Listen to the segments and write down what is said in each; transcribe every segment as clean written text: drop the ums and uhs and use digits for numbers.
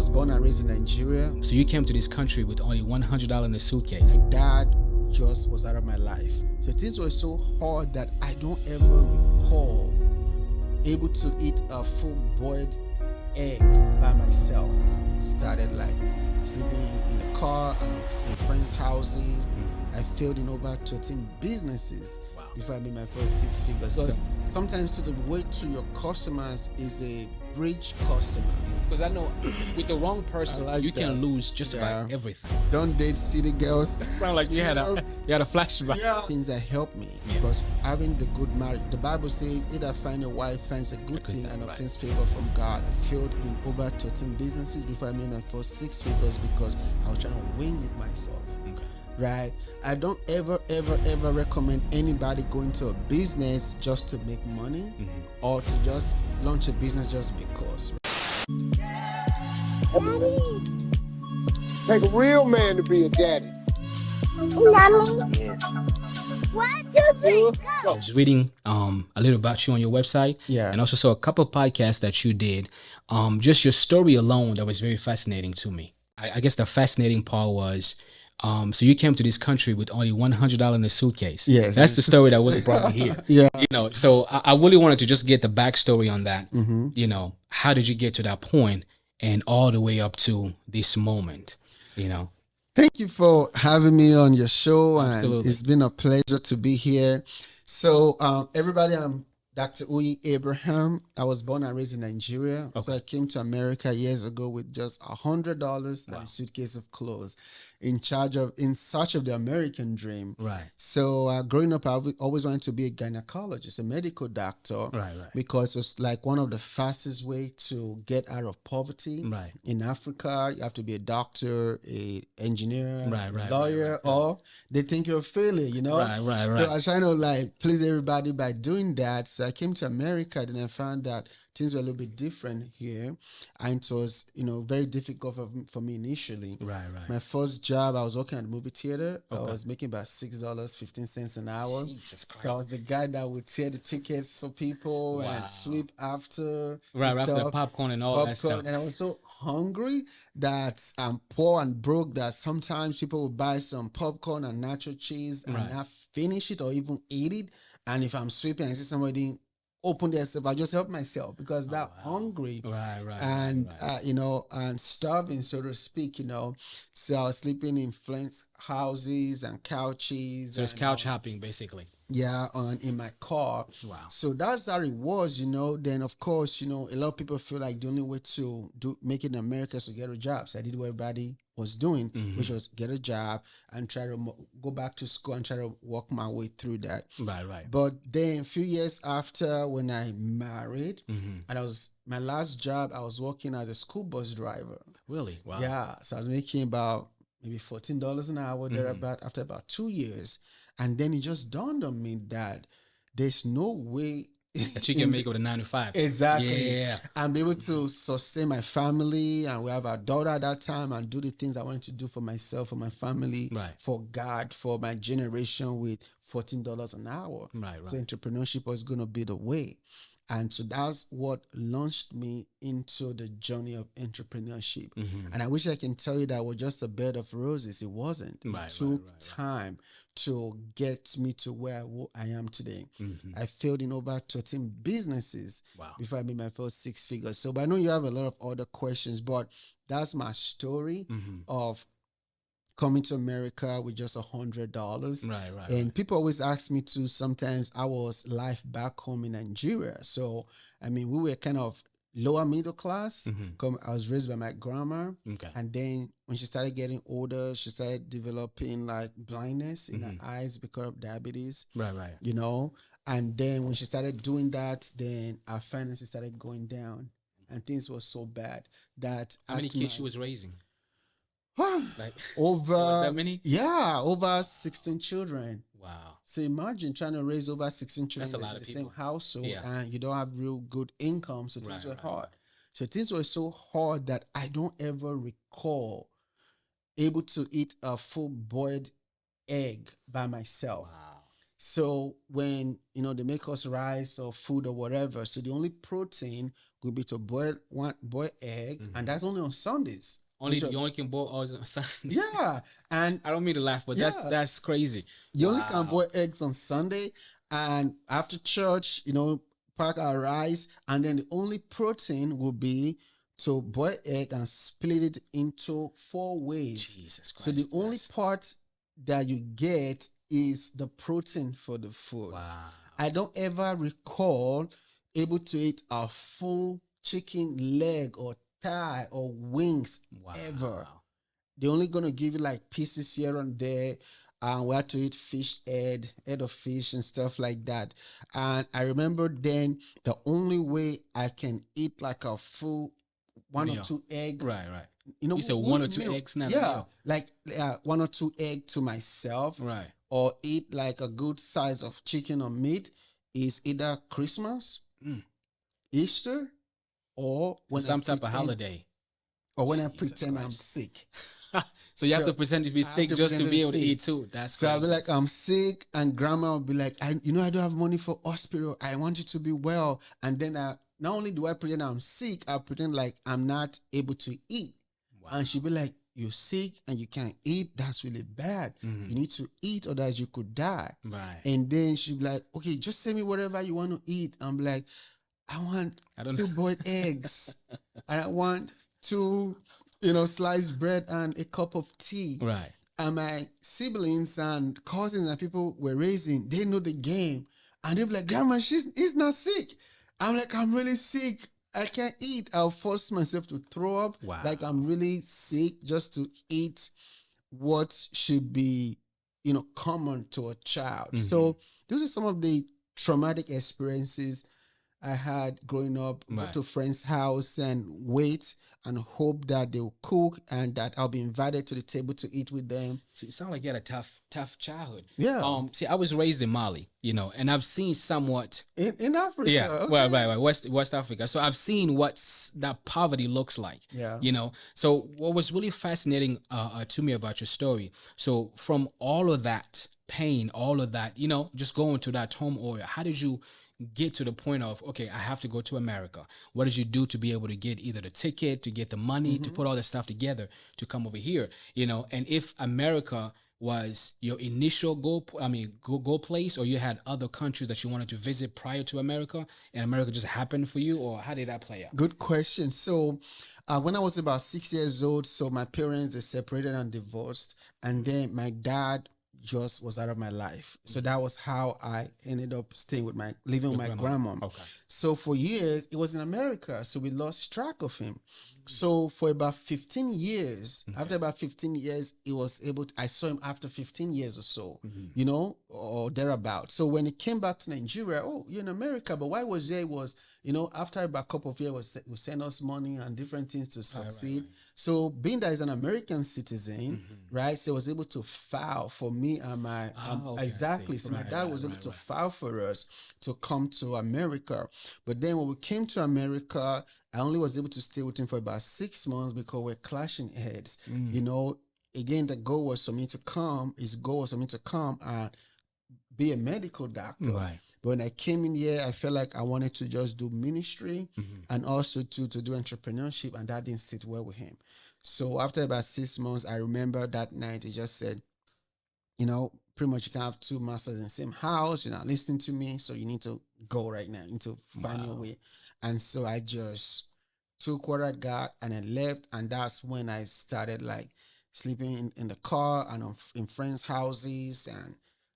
was born and raised in Nigeria. So you came to this country with only $100 in a suitcase. My dad just was out of my life. So things were so hard that I don't ever recall able to eat a full boiled egg by myself. Started like sleeping in the car and in friends' houses. I failed in over 13 businesses before I made my first six figures. So sometimes the way to your customers is a bridge customer. Because I know with the wrong person, like you that. can lose just about everything. Don't date city girls. Sound like you had a flashback. Yeah. Things that help me because having the good marriage, the Bible says, "He that find a wife finds a good thing and obtains favor from God." I failed in over 13 businesses before I made my first six figures because I was trying to wing it myself. Okay. Right? I don't ever recommend anybody going to a business just to make money or to just launch a business just because. Daddy. Take a real man to be a daddy. Mommy. 1, 2, 3, I go. was reading a little about you on your website, and also saw a couple of podcasts that you did. Just your story alone that was very fascinating to me. I guess the fascinating part was, so you came to this country with only $100 in a suitcase. Yes, that's the story that really brought me here. Yeah, you know. So I really wanted to just get the backstory on that. You know, how did you get to that point and all the way up to this moment? You know. Thank you for having me on your show. Absolutely. And it's been a pleasure to be here. So everybody, I'm Dr. Uyi Abraham. I was born and raised in Nigeria. Okay. So I came to America years ago with just $100 and a suitcase of clothes in search of the American dream. Right. So growing up, I always wanted to be a gynecologist, a medical doctor. Right. Because it's like one of the fastest way to get out of poverty. Right. In Africa, you have to be a doctor, a engineer, Right, lawyer, or they think you're a failure, you know? Right. So I was trying to like please everybody by doing that. So I came to America, then I found that things were a little bit different here. And it was, very difficult for me initially. Right. My first job, I was working at the movie theater. I was making about $6.15 an hour. Jesus Christ. So I was the guy that would tear the tickets for people and sweep after. Right, after the popcorn and all that stuff. And I was so hungry that I'm poor and broke that sometimes people would buy some popcorn and nacho cheese and not finish it or even eat it. And if I'm sweeping and I see somebody open their stuff, I just help myself because they're hungry. And starving, so to speak, So I was sleeping in friends' houses and couches. So it's couch hopping, basically. Yeah, in my car. Wow. So that's how it was, Then, of course, a lot of people feel like the only way to make it in America is to get a job. So I did what everybody was doing, which was get a job and try to go back to school and try to work my way through that. Right. But then a few years after, when I married, and my last job, I was working as a school bus driver. Really? Wow. Yeah. So I was making about maybe $14 an hour thereabout after about 2 years. And then it just dawned on me that there's no way that you can make it with a 9 to 5. Exactly. Yeah. And be able to sustain my family. And we have our daughter at that time and do the things I wanted to do for myself, for my family, for God, for my generation with $14 an hour. Right. So entrepreneurship was going to be the way. And so that's what launched me into the journey of entrepreneurship. And I wish I can tell you that it was just a bed of roses. It wasn't. It took time to get me to where I am today. I failed in over 13 businesses before I made my first six figures. So, but I know you have a lot of other questions, but that's my story of coming to America with just $100. Right. And people always ask me to, sometimes I was life back home in Nigeria. So, I mean, we were kind of lower middle class. I was raised by my grandma. Okay. And then when she started getting older, she started developing like blindness in her eyes because of diabetes. Right. And then when she started doing that, then our finances started going down. And things were so bad that... How many kids she was raising? Like over was that many? Yeah, over 16 children. Wow. So imagine trying to raise over 16 children in the same household and you don't have real good income. So things were hard. So things were so hard that I don't ever recall able to eat a full boiled egg by myself. Wow. So when, they make us rice or food or whatever, so the only protein would be to boil egg, and that's only on Sundays. You only can boil on Sunday. Yeah, and I don't mean to laugh, but that's crazy. You only can boil eggs on Sunday, and after church, pack our rice, and then the only protein will be to boil egg and split it into 4 ways. Jesus Christ! So the only part that you get is the protein for the food. Wow! I don't ever recall able to eat a full chicken leg or thigh or wings ever. They're only gonna give you like pieces here and there. We had to eat head of fish and stuff like that. And I remember then the only way I can eat like a full 1 or 2 egg. Right. You said 1 or 2 eggs now. Yeah, like 1 or 2 egg to myself. Right. Or eat like a good size of chicken or meat is either Christmas, Easter, or when some type of holiday. Or when I pretend I'm sick. So you have to pretend to be sick just to be able to eat too. That's so crazy. I'll be like, I'm sick, and grandma will be like, I don't have money for hospital. I want you to be well. And then not only do I pretend I'm sick, I pretend like I'm not able to eat. Wow. And she'll be like, you're sick and you can't eat. That's really bad. Mm-hmm. You need to eat, otherwise you could die. Right. And then she'll be like, okay, just send me whatever you want to eat. I'm like, I want 2 boiled eggs. I want 2 sliced bread and a cup of tea. Right. And my siblings and cousins and people we're raising, they know the game. And they'll be like, Grandma, he's not sick. I'm like, I'm really sick. I can't eat. I'll force myself to throw up. Wow. Like I'm really sick just to eat what should be, common to a child. Mm-hmm. So those are some of the traumatic experiences I had growing up. Right. Go to a friend's house and wait and hope that they'll cook and that I'll be invited to the table to eat with them. So you sound like you had a tough childhood. Yeah. See, I was raised in Mali, and I've seen somewhat in Africa. Yeah. Okay. Right. West Africa. So I've seen what that poverty looks like. Yeah. So what was really fascinating to me about your story. So from all of that pain, all of that, just going to that turmoil, how did you get to the point of, okay, I have to go to America? What did you do to be able to get either the ticket, to get the money, to put all this stuff together to come over here? And if America was your initial goal place, or you had other countries that you wanted to visit prior to America, and America just happened for you, or how did that play out? Good question. So when I was about 6 years old, so my parents, they separated and divorced, and then my dad just was out of my life. So that was how I ended up living with my grandma. Okay. So for years, it was in America. So we lost track of him. So for about 15 years, after about 15 years, I saw him after 15 years or so, or thereabout. So when he came back to Nigeria, you're in America, but why was there? After about a couple of years, we send us money and different things to succeed. Right. So being that he's an American citizen, right? So he was able to file for me and my, exactly. So my dad was able to file for us to come to America. But then when we came to America, I only was able to stay with him for about 6 months because we're clashing heads. Again, the goal was for me to come, and be a medical doctor. Right. But when I came in here, I felt like I wanted to just do ministry and also to do entrepreneurship, and that didn't sit well with him. So after about 6 months, I remember that night, he just said, pretty much you can have 2 masters in the same house. You're not listening to me, so you need to go right now. You need to find your way. And so I just took what I got and I left, and that's when I started like sleeping in the car and in friends' houses and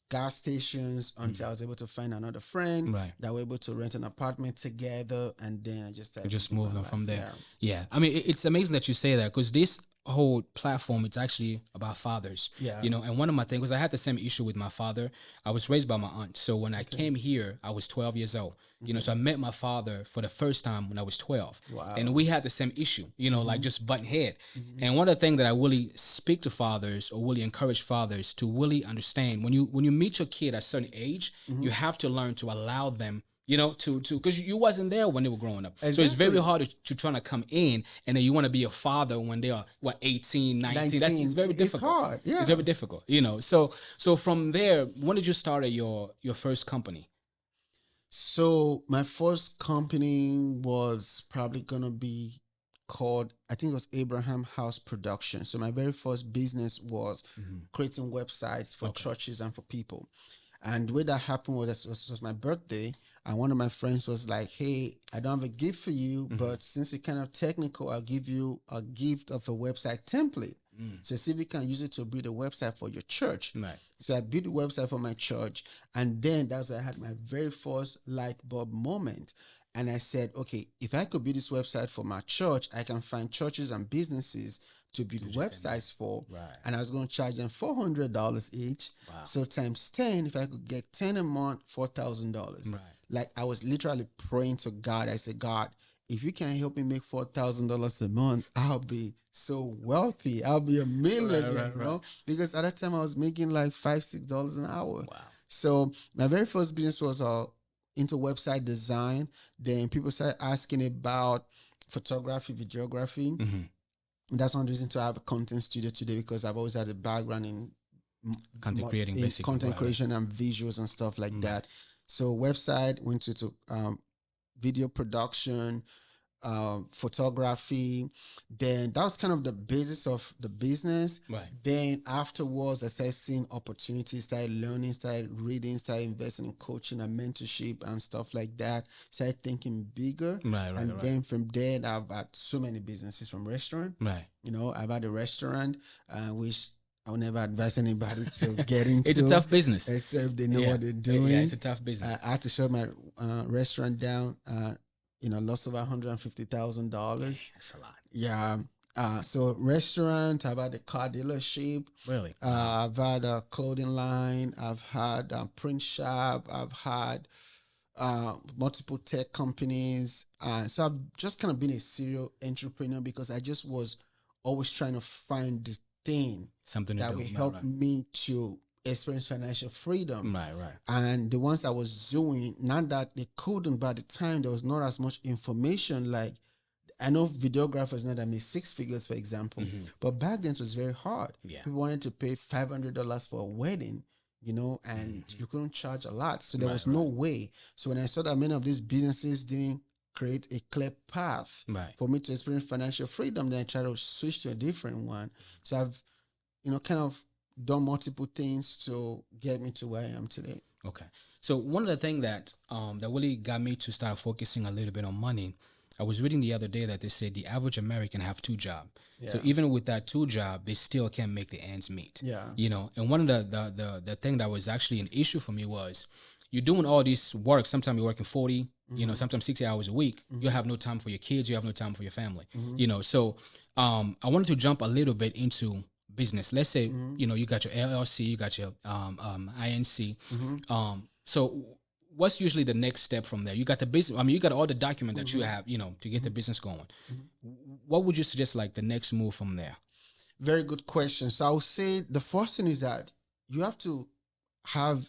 gas stations until I was able to find another friend that were able to rent an apartment together, and then I just moved on from there. Yeah. I mean, it's amazing that you say that, because this whole platform, it's actually about fathers. Yeah. And one of my things was I had the same issue with my father. I was raised by my aunt. So when I came here, I was 12 years old. So I met my father for the first time when I was 12. Wow. And we had the same issue, like just button head. And one of the things that I really speak to fathers, or really encourage fathers to really understand, when you meet your kid at a certain age, you have to learn to allow them You know, to because you wasn't there when they were growing up. Exactly. So it's very hard to trying to come in and then you want to be a father when they are 18, 19. It's very difficult. It's hard. Yeah. It's very difficult, you know. So from there, when did you start your first company? So my first company was probably gonna be called, I think it was Abraham House Production. So my very first business was creating websites for churches and for people. And the way that happened was it was my birthday, and one of my friends was like, "Hey, I don't have a gift for you, but since you're kind of technical, I'll give you a gift of a website template. So see if you can use it to build a website for your church." Right. So I built a website for my church, and then that's when I had my very first light bulb moment. And I said, okay, if I could build this website for my church, I can find churches and businesses to build websites for. Right. And I was going to charge them $400 each. Wow. So times 10, if I could get 10 a month, $4,000. Right. Like I was literally praying to God. I said, God, if you can help me make $4,000 a month, I'll be so wealthy. I'll be a millionaire, you know? Because at that time I was making like $5, $6 an hour. Wow. So my very first business was into website design. Then people started asking about photography, videography. That's one reason to have a content studio today, because I've always had a background in content creating, basically. Content creation and visuals and stuff like that. So website, went to video production, photography. Then that was kind of the basis of the business. Right. Then afterwards, I started seeing opportunities, started learning, started reading, started investing in coaching and mentorship and stuff like that. Started thinking bigger. And then from there, I've had so many businesses, from restaurant. Right. You know, I've had a restaurant, which I would never advise anybody to get into. It's a tough business. Except they know what they're doing. Yeah, it's a tough business. I had to shut my restaurant down. Lost over $150,000. That's a lot. Yeah. So restaurant, I've had a car dealership. Really? I've had a clothing line. I've had a print shop. I've had multiple tech companies. So I've just kind of been a serial entrepreneur, because I just was always trying to find the thing something that will help me to experience financial freedom. Right. And the ones I was doing, not that they couldn't, but at the time there was not as much information. Like, I know videographers now that made 6 figures, for example, but back then it was very hard. Yeah. People wanted to pay $500 for a wedding, and you couldn't charge a lot. So there was no way. So when I saw that many of these businesses didn't create a clear path for me to experience financial freedom, then I tried to switch to a different one. So I've, kind of done multiple things to get me to where I am today. Okay. So one of the things that that really got me to start focusing a little bit on money, I was reading the other day that they said the average American have 2 jobs. Yeah. So even with that 2 job, they still can't make the ends meet. Yeah. And one of the thing that was actually an issue for me was, you're doing all this work. Sometimes you're working 40, sometimes 60 hours a week. You have no time for your kids. You have no time for your family. So I wanted to jump a little bit into business. Let's say, you got your LLC, you got your INC. So what's usually the next step from there? You got the business. I mean, you got all the document that you have, to get the business going. What would you suggest, like, the next move from there? Very good question. So I would say the first thing is that you have to have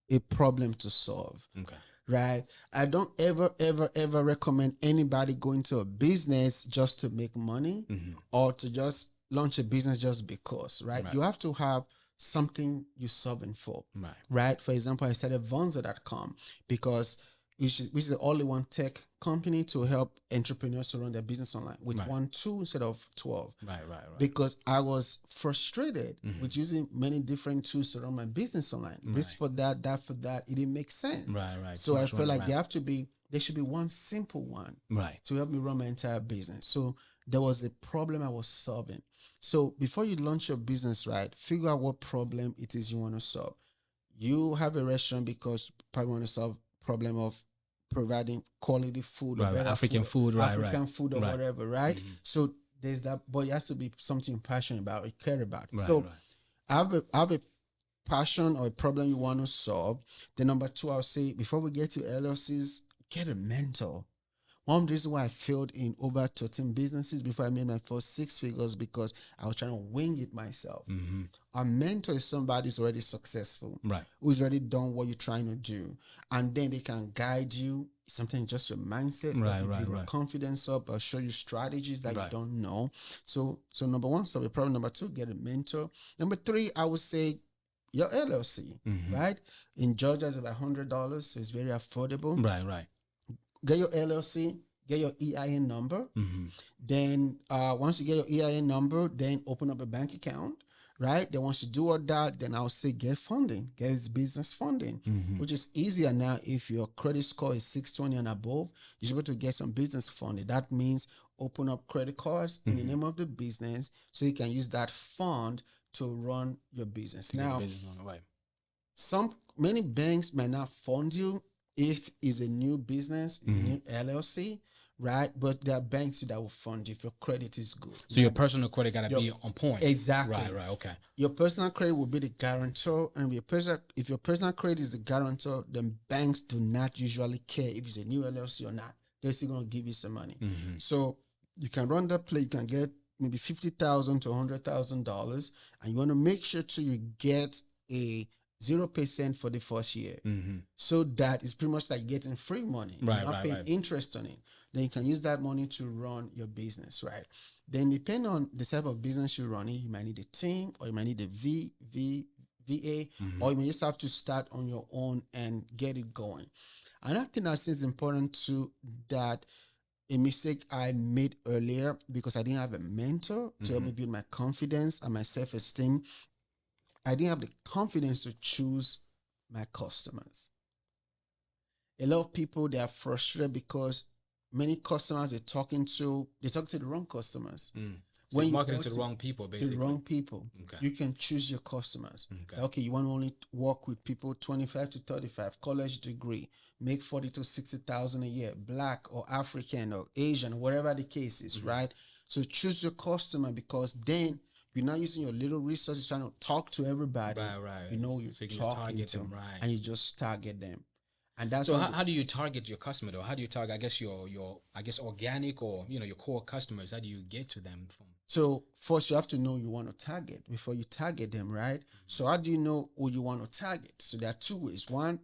a problem to solve. Okay. Right? I don't ever recommend anybody going to a business just to make money or to just launch a business just because, right? You have to have something you're solving for, right? For example, I started Vonza.com because which is the only one tech company to help entrepreneurs to run their business online with 1 tool instead of 12. Right. Because I was frustrated with using many different tools to run my business online. This for that for that. It didn't make sense. Right. So I felt like there should be one simple one to help me run my entire business. So there was a problem I was solving. So before you launch your business, right, figure out what problem it is you want to solve. You have a restaurant because you probably want to solve problem of providing quality food, or better African food, African food or whatever, right? So there's that, but it has to be something you're passionate about, you care about. I have a passion or a problem you want to solve. The number 2, I'll say, before we get to LLCs, get a mentor. One of the reasons why I failed in over 13 businesses before I made my first 6 figures, because I was trying to wing it myself. A mentor is somebody who's already successful, right, who's already done what you're trying to do, and then they can guide you. Sometimes just your mindset, build your confidence up, or show you strategies that you don't know. So number one, solve a problem. Number two, get a mentor. Number three, I would say your LLC, right? In Georgia, it's about $100, so it's very affordable. Right. Get your LLC, get your EIN number. Then once you get your EIN number, then open up a bank account, right? Then once you do all that, then I'll say get funding, get his business funding, which is easier now. If your credit score is 620 and above, you're able to get some business funding. That means open up credit cards in the name of the business so you can use that fund to run your business. Now, many banks might not fund you if it's a new business, a new LLC, right? But there are banks that will fund you if your credit is good. So your personal credit got to be on point. Exactly. Right. Okay. Your personal credit will be the guarantor, and if your personal credit is the guarantor, then banks do not usually care if it's a new LLC or not. They're still going to give you some money. So you can run that play. You can get maybe $50,000 to $100,000, and you want to make sure you get a 0% for the first year. So that is pretty much like getting free money. You're not paying interest on it. Then you can use that money to run your business, right? Then depending on the type of business you're running, you might need a team, or you might need a VA, or you may just have to start on your own and get it going. Another thing I think is important too, that a mistake I made earlier, because I didn't have a mentor to help me build my confidence and my self-esteem, I didn't have the confidence to choose my customers. A lot of people, they are frustrated because many customers they're talking to the wrong customers. So when you're marketing to the wrong people, basically. The wrong people. Okay. You can choose your customers. Okay, you want to only work with people 25 to 35, college degree, make 40 to 60,000 a year, Black or African or Asian, whatever the case is, right? So choose your customer, because then you're not using your little resources trying to talk to everybody. Right. You know, you're talking to them, and you just target them. And that's so. How do you target your customer though? How do you target? I guess your organic, or your core customers. How do you get to them from? So first, you have to know you want to target before you target them, right? So how do you know who you want to target? So there are two ways. One,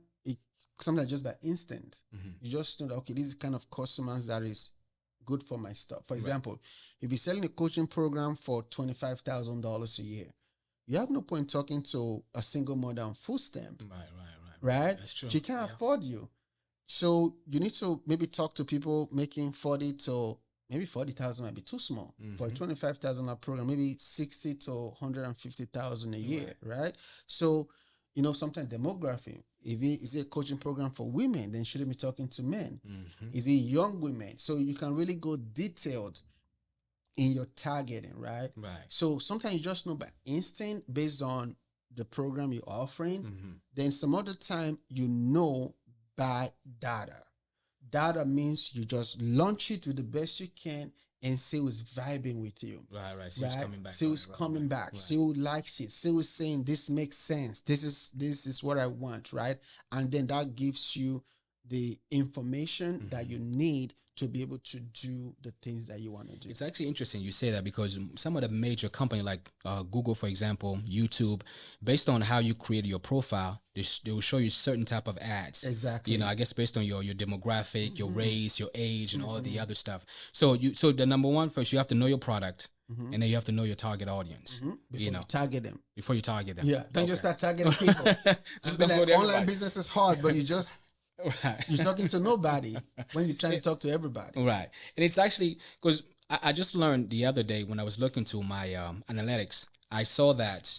sometimes just by instinct, you just know that, okay, this is the kind of customers that is good for my stuff. For example, if you're selling a coaching program for $25,000 a year, you have no point talking to a single mother on food stamp. Right? That's true. She can't afford you. So you need to maybe talk to people making 40 to maybe 40,000 might be too small for a $25,000 program, maybe 60 to 150,000 a year, right? So, sometimes demography. If it is a coaching program for women, then shouldn't be talking to men. Is it young women? So you can really go detailed in your targeting, right? So sometimes you just know by instinct based on the program you're offering. Then some other time by data. Data means you just launch it with the best you can and see who's vibing with you. Right. See who's coming back. See who's coming back. See who likes it. See who's saying this makes sense. This is what I want, right? And then that gives you the information that you need to be able to do the things that you want to do. It's actually interesting you say that, because some of the major companies like Google, for example, YouTube, based on how you create your profile, they will show you certain type of ads. Exactly. I guess based on your demographic, your race, your age, and all the other stuff. So the number one, first you have to know your product. And then you have to know your target audience. Before you target them. Before you target them. Yeah. Don't just start targeting people. Just be like, online business is hard, but you're talking to nobody when you're trying to talk to everybody. Right. And it's actually because I just learned the other day when I was looking to my analytics, I saw that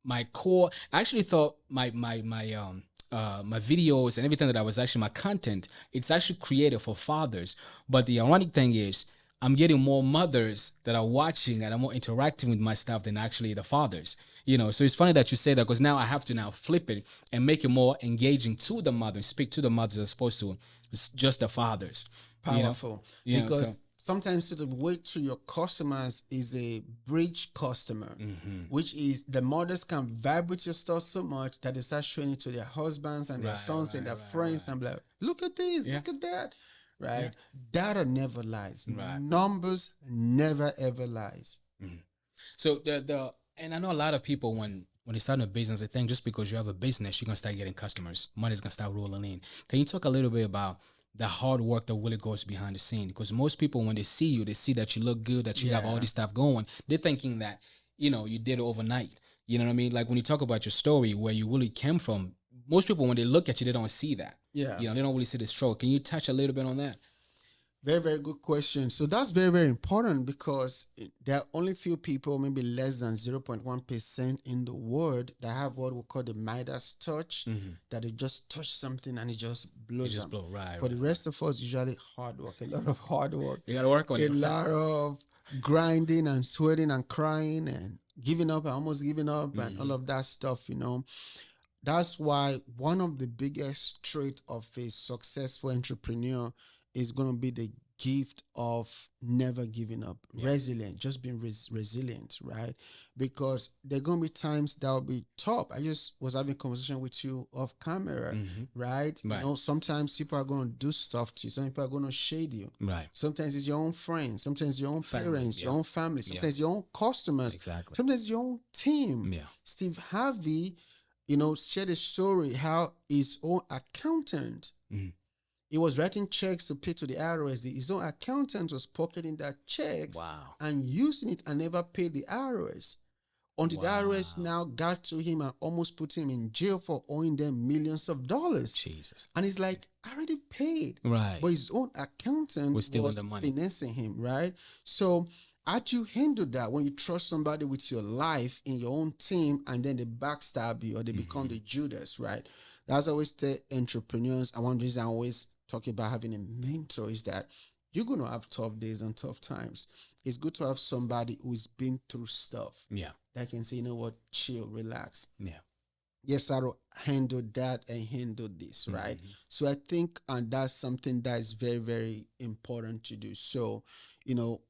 my core, I actually thought my videos and everything that I was actually, my content, it's actually created for fathers. But the ironic thing is, I'm getting more mothers that are watching and are more interacting with my stuff than actually the fathers. So it's funny that you say that, because now I have to now flip it and make it more engaging to the mothers, speak to the mothers as opposed to just the fathers. Powerful. Because sometimes the way to your customers is a bridge customer, which is the mothers can vibe with your stuff so much that they start showing it to their husbands and their sons and their friends and be like, look at this, look at that. right? Data never lies. Right. Numbers never ever lies. So and I know a lot of people when they start a business, they think just because you have a business, you're gonna start getting customers. Money's gonna start rolling in. Can you talk a little bit about the hard work that really goes behind the scene? Because most people, when they see you, they see that you look good, that you have all this stuff going. They're thinking that, you know, you did it overnight. You know what I mean? Like when you talk about your story, where you really came from, most people, when they look at you, they don't see that. Yeah. You know, they don't really see the struggle. Can you touch a little bit on that? Very, very good question. So that's very, very important because there are only few people, maybe less than 0.1% in the world that have what we call the Midas touch, that they just touch something and it just blows up. For the rest of us, usually hard work, a lot of hard work. You got to work on it. A lot of grinding and sweating and crying and giving up and almost giving up and all of that stuff, you know. That's why one of the biggest traits of a successful entrepreneur is going to be the gift of never giving up, resilient, just being resilient, right? Because there are going to be times that will be tough. I just was having a conversation with you off camera, right? You know, sometimes people are going to do stuff to you. Some people are going to shade you. Right. Sometimes it's your own friends. Sometimes your own parents, your own family. Sometimes your own customers. Exactly. Sometimes your own team. Yeah. Steve Harvey, you know, shared a story how his own accountant, he was writing checks to pay to the IRS. His own accountant was pocketing that checks and using it and never paid the IRS. Until the IRS now got to him and almost put him in jail for owing them millions of dollars. Jesus. And he's like, I already paid. Right. But his own accountant was the money. finessing him, right? So how do you handle that when you trust somebody with your life in your own team and then they backstab you or they become the Judas, right? That's always the entrepreneurs. And one reason I always talk about having a mentor is that you're going to have tough days and tough times. It's good to have somebody who's been through stuff. Yeah. That can say, you know what, chill, relax. Yeah. Yes, I'll handle that and handle this, right? So I think that's something that is very, very important to do. So, you know,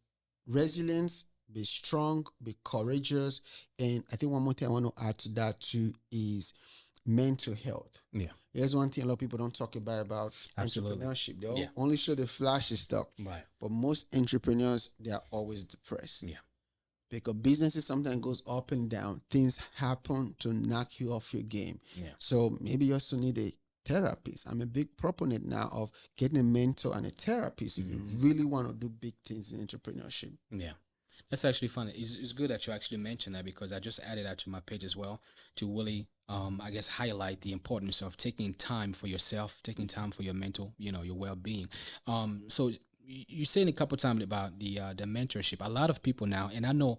resilience, be strong, be courageous. And I think one more thing I want to add to that too is mental health. Yeah. Here's one thing a lot of people don't talk about entrepreneurship. They only show the flashy stuff. Right. But most entrepreneurs, they are always depressed. Yeah. Because businesses sometimes goes up and down. Things happen to knock you off your game. Yeah. So maybe you also need a therapist. I'm a big proponent now of getting a mentor and a therapist if you really want to do big things in entrepreneurship. Yeah. That's actually fun. It's good that you actually mentioned that because I just added that to my page as well to really, I guess, highlight the importance of taking time for yourself, taking time for your mental, you know, your well-being. So you saying a couple of times about the mentorship. A lot of people now, and I know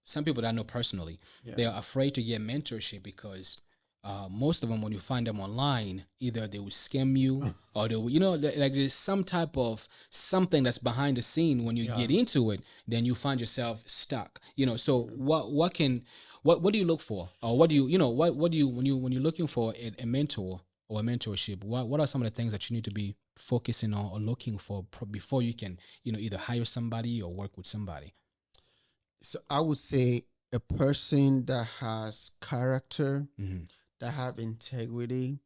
some people that I know personally, they are afraid to get mentorship because most of them, when you find them online, either they will scam you or they will, you know, like there's some type of something that's behind the scene. When you get into it, then you find yourself stuck, you know. So what do you look for, or what do you know, what do you, when you're looking for a mentor or a mentorship, what are some of the things that you need to be focusing on or looking for before you can, you know, either hire somebody or work with somebody? So I would say a person that has character, that have integrity,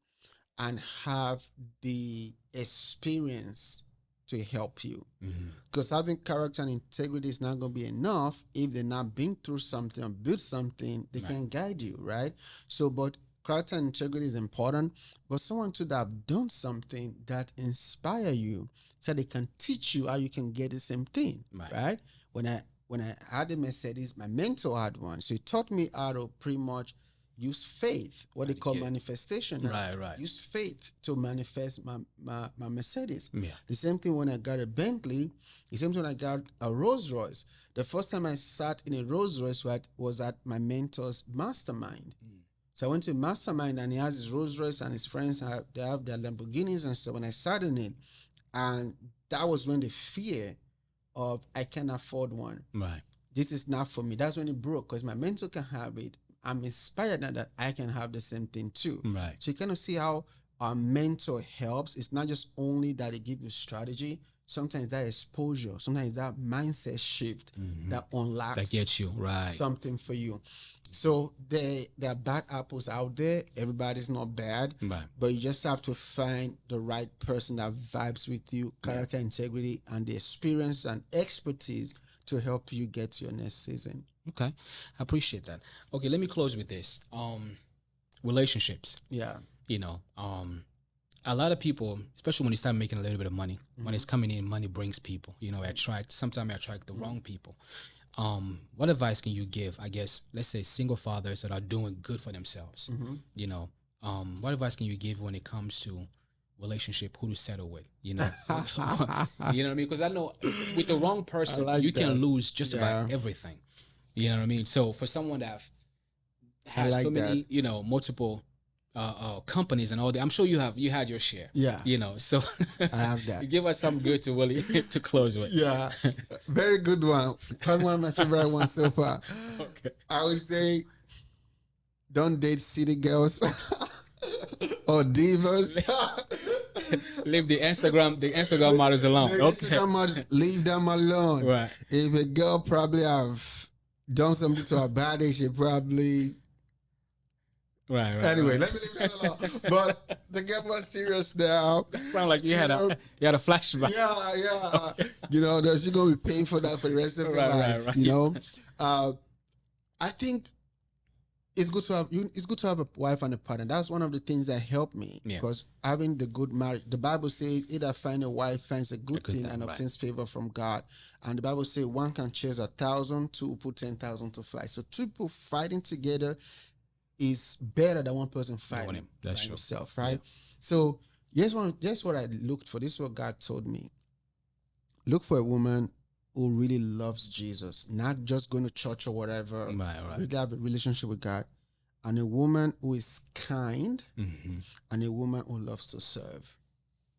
and have the experience to help you. Because having character and integrity is not going to be enough if they're not been through something or built something. They can guide you, right? So, but character and integrity is important, but someone too that have done something that inspire you so they can teach you how you can get the same thing, right? When I had a Mercedes, my mentor had one. So he taught me how to pretty much use faith, what they call manifestation. Right. Use faith to manifest my Mercedes. Yeah. The same thing when I got a Bentley, the same thing when I got a Rolls Royce. The first time I sat in a Rolls Royce was at my mentor's mastermind. So I went to a mastermind and he has his Rolls Royce and his friends, they have their Lamborghinis and stuff. When I sat in it, and that was when the fear of I can't afford one. Right. This is not for me. That's when it broke because my mentor can have it. I'm inspired now that I can have the same thing too. Right. So you kind of see how our mentor helps. It's not just only that they give you strategy. Sometimes that exposure, sometimes that mindset shift that unlocks that gets you right something for you. So there are bad apples out there. Everybody's not bad, Right. but you just have to find the right person that vibes with you, character, integrity, and the experience and expertise to help you get to your next season. Okay, I appreciate that. Okay, let me close with this. Relationships. Yeah. You know, a lot of people, especially when you start making a little bit of money, when it's coming in, money brings people. You know, sometimes attract the wrong people. What advice can you give, I guess, let's say single fathers that are doing good for themselves? You know, what advice can you give when it comes to relationship, who to settle with, you know? You know what I mean? Because I know with the wrong person, you can lose just about everything. You know what I mean? So for someone that has so many, you know, multiple companies and all that, I'm sure you had your share. Yeah. You know, so I have that. Give us something good to really to close with. Yeah. Very good one. Probably one of my favorite ones so far. Okay. I would say don't date city girls or divas. Leave the Instagram models alone. The Instagram models, leave them alone. Right. If a girl probably have done something to her body, she probably Right. Anyway, let me leave that alone. But to get more serious now. Sound like you had a flashback. Yeah. You know, she's gonna be paying for that for the rest of her life. Right. You know, I think it's good to have a wife and a partner. That's one of the things that helped me because having the good marriage. The Bible says, "He that find a wife finds a good thing and obtains favor from God." And the Bible says, one can chase 1,000, two put 10,000 to fly. So two people fighting together is better than one person fighting by himself, right? Yeah. So here's what I looked for. This is what God told me. Look for a woman who really loves Jesus, not just going to church or whatever. Right. Really have a relationship with God. And a woman who is kind and a woman who loves to serve.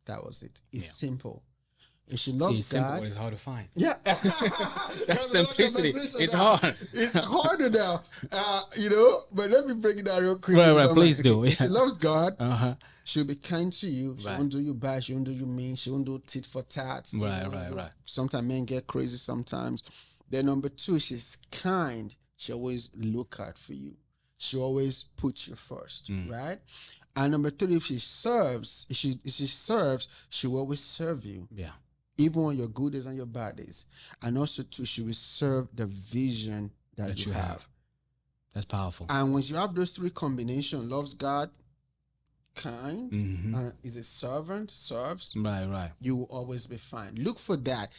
That was it. It's simple. If she loves God, simple, but it's hard to find. Yeah. That's simplicity. It's hard. It's harder now. You know, but let me break it down real quick. Right, please do. If she loves God, she'll be kind to you. She won't do you bad. She won't do you mean. She won't do tit for tat. Right. Sometimes men get crazy sometimes. Then number two, she's kind. She always look out for you. She always puts you first, right? And number three, if she serves, she will always serve you. Yeah. Even on your good days and your bad days. And also, too, she will serve the vision that you have. That's powerful. And when you have those three combinations, loves God, kind, is a servant, serves, right, you will always be fine. Look for that.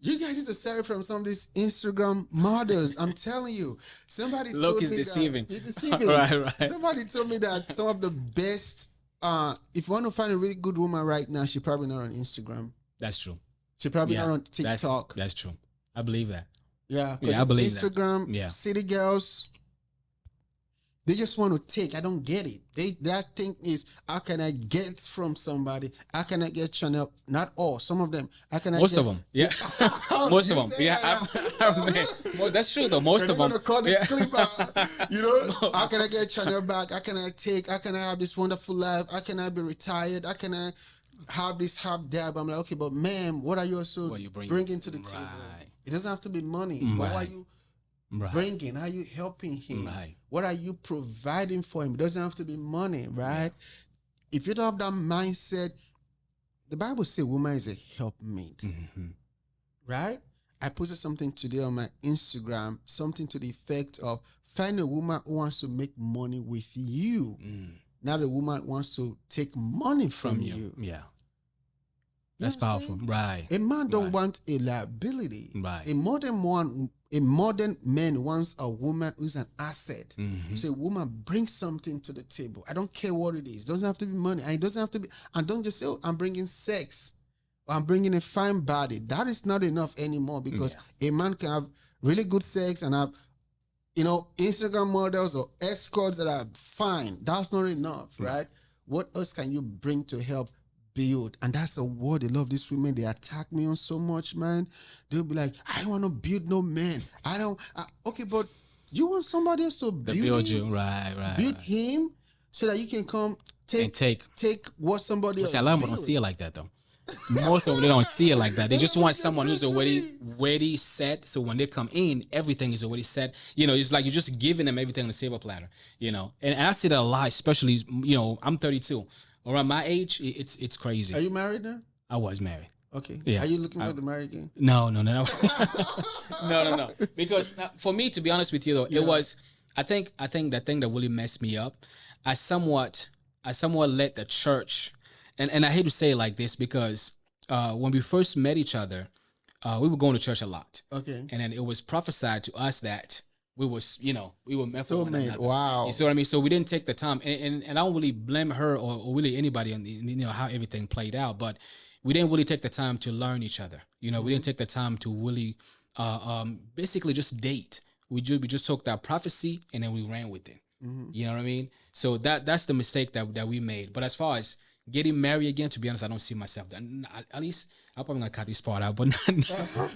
You guys need to save from some of these Instagram models. I'm telling you. Somebody told me deceiving. That. It's deceiving. Right. Somebody told me that some of the best, if you want to find a really good woman right now, she's probably not on Instagram. That's true. She probably not on TikTok. That's true. I believe that. Yeah, I believe Instagram, that. city girls, they just want to take. I don't get it. That thing is, how can I get from somebody? How can I get Chanel? Not all. Some of them. How can I Most of them. Yeah. Most of them. Yeah. Well, that's true though. Most of them. Call this clip out. You know, how can I get Chanel back? How can I take? How can I have this wonderful life? How can I be retired? How can I have this, have that? But I'm like, okay, but ma'am, what are you also bringing to the table? It doesn't have to be money. What are you bringing? How are you helping him? What are you providing for him? It doesn't have to be money, right? If you don't have that mindset, the Bible says woman is a helpmate, right? I posted something today on my Instagram, something to the effect of find a woman who wants to make money with you. Not a woman wants to take money from you. Yeah. That's powerful. Right. A man don't want a liability. Right. A modern man wants a woman who's an asset. So a woman brings something to the table. I don't care what it is. It doesn't have to be money. And it doesn't have to be, and don't just say, oh, I'm bringing sex. Or I'm bringing a fine body. That is not enough anymore because a man can have really good sex and have, you know, Instagram models or escorts that are fine. That's not enough, right? What else can you bring to help build? And that's a word they love. These women, they attack me on so much, man. They'll be like, I don't want to build no man. I don't. Okay, but you want somebody else to build you, right? Build him so that you can come take what somebody else. A lot of them don't see it like that, though. Most of them, they don't see it like that. They just want someone who's already ready, set. So when they come in, everything is already set. It's like you're just giving them everything on a silver platter. And I see that a lot, especially, I'm 32. Around my age, it's crazy. Are you married now? I was married. Okay. Yeah. Are you looking for the married again? No. No. Because for me, to be honest with you, though, it was. I think the thing that really messed me up. I somewhat let the church, and I hate to say it like this because when we first met each other, we were going to church a lot. Okay. And then it was prophesied to us that we were meant for one another. Wow. You see what I mean? So we didn't take the time, and I don't really blame her or really anybody on how everything played out, but we didn't really take the time to learn each other. We didn't take the time to really basically just date. We just took that prophecy and then we ran with it. You know what I mean? So that's the mistake that we made. But as far as getting married again, to be honest, I don't see myself done. At least I'm probably gonna cut this part out, but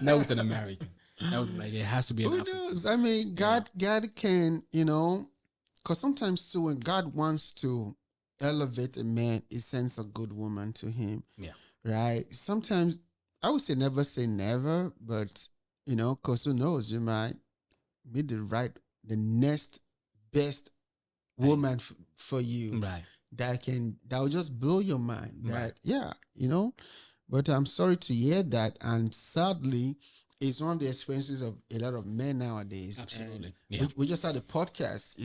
not with an American. Like it has to be an Who African. knows? I mean, God can, because sometimes too, when God wants to elevate a man, He sends a good woman to him. Yeah. Right. Sometimes I would say never, but because who knows, you might be the next best woman for you. Right. That will just blow your mind. Right. Yeah, But I'm sorry to hear that, and sadly, it's one of the experiences of a lot of men nowadays. Absolutely. We just had a podcast,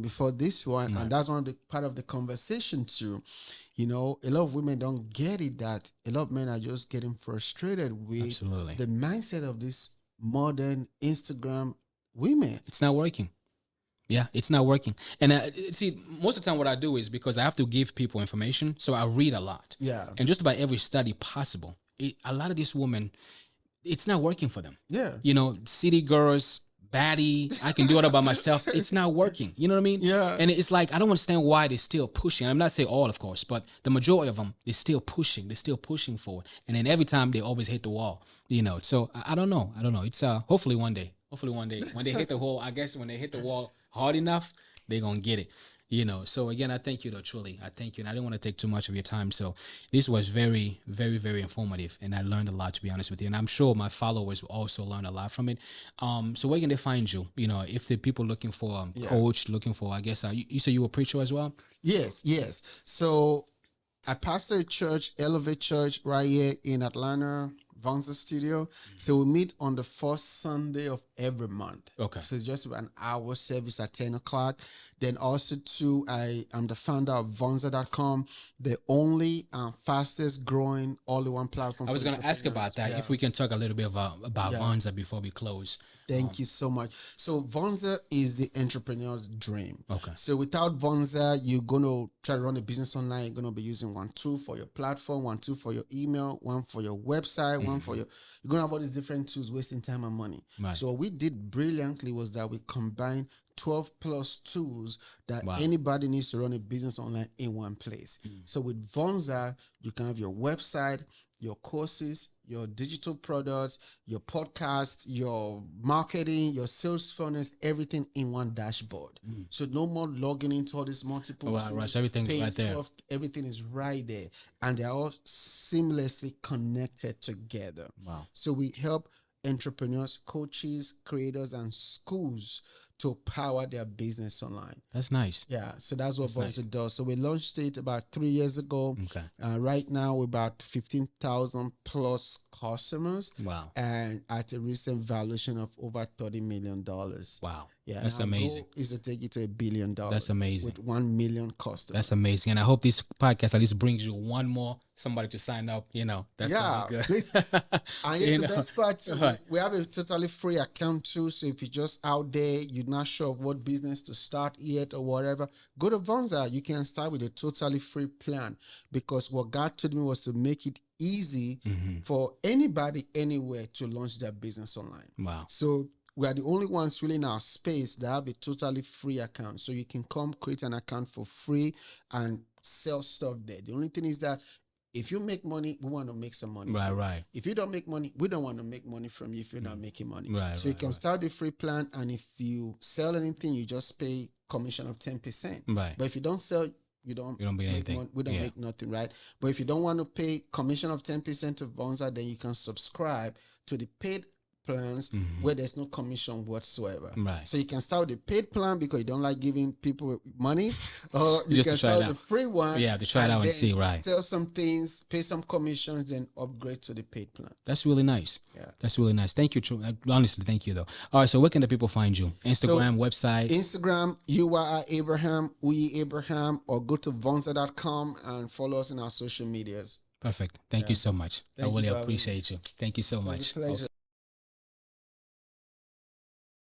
before this one, Right. and that's one of the part of the conversation too. A lot of women don't get it, that a lot of men are just getting frustrated with Absolutely. the mindset of this modern Instagram women. It's not working. Yeah, it's not working. And see, most of the time what I do is because I have to give people information, so I read a lot. Yeah. And just about every study possible, a lot of these women, it's not working for them. Yeah. City girls, baddie, I can do it by myself. It's not working. You know what I mean? Yeah. And it's like, I don't understand why they're still pushing. I'm not saying all, of course, but the majority of them, they're still pushing. They're still pushing forward. And then every time they always hit the wall, So I don't know. It's hopefully one day when they hit the wall, I guess when they hit the wall hard enough, they're going to get it. So again, I thank you though, truly. I thank you. And I didn't want to take too much of your time. So this was very, very, very informative. And I learned a lot, to be honest with you. And I'm sure my followers will also learn a lot from it. So where can they find you? If the people looking for a coach, looking for, I guess, you say you were a preacher as well? Yes. So I pastor a church, Elevate Church, right here in Atlanta, Vonza Studio. So we meet on the first Sunday of every month. Okay. So it's just an hour service at 10 o'clock. Then also too, I am the founder of Vonza.com, the only fastest growing all-in-one platform. I was going to ask about that. If we can talk a little bit about Vonza before we close. Thank you so much. So Vonza is the entrepreneur's dream. Okay. So without Vonza, you're going to try to run a business online. You're going to be using one tool for your platform, one tool for your email, one for your website, one for you're going to have all these different tools, wasting time and money. Right. So what we did brilliantly was that we combined 12 plus tools that anybody needs to run a business online in one place. So with Vonza, you can have your website, your courses, your digital products, your podcast, your marketing, your sales funnels, everything in one dashboard. So no more logging into all these multiple tools. Right. So everything's right there. Everything is right there. And they're all seamlessly connected together. Wow. So we help entrepreneurs, coaches, creators, and schools to power their business online. That's nice. Yeah, so that's what Vonza does. So we launched it about 3 years ago. Okay. Right now, we're about 15,000 plus customers. Wow. And at a recent valuation of over $30 million. Wow. Yeah, that's amazing. Goal is to take it to $1 billion. That's amazing. With 1 million customers. That's amazing. And I hope this podcast at least brings you one more somebody to sign up. That's gonna be good. Please. And here's the best part. Right. We have a totally free account too. So if you're just out there, you're not sure of what business to start yet or whatever, go to Vonza. You can start with a totally free plan, because what God told me was to make it easy for anybody anywhere to launch their business online. Wow. So we are the only ones really in our space that have a totally free account. So you can come create an account for free and sell stuff there. The only thing is that if you make money, we want to make some money. Right, too. right. If you don't make money, we don't want to make money from you if you're not making money. Right, so you can start the free plan, and if you sell anything, you just pay commission of 10%. Right. But if you don't sell, you don't make anything. We don't make nothing, right? But if you don't want to pay commission of 10% to Vonza, then you can subscribe to the paid plans where there's no commission whatsoever. Right. So you can start with the paid plan because you don't like giving people money, or you Just can to try start it with out. the free one. Yeah, to try it out and see, right. Sell some things, pay some commissions, and upgrade to the paid plan. That's really nice. Yeah. That's really nice. Thank you. Honestly, thank you though. All right, so where can the people find you? Instagram, website? Instagram, UYI Abraham, Uyi Abraham, or go to Vonza.com and follow us in our social medias. Perfect. Thank you so much. I really appreciate you. Thank you so much. It was a pleasure.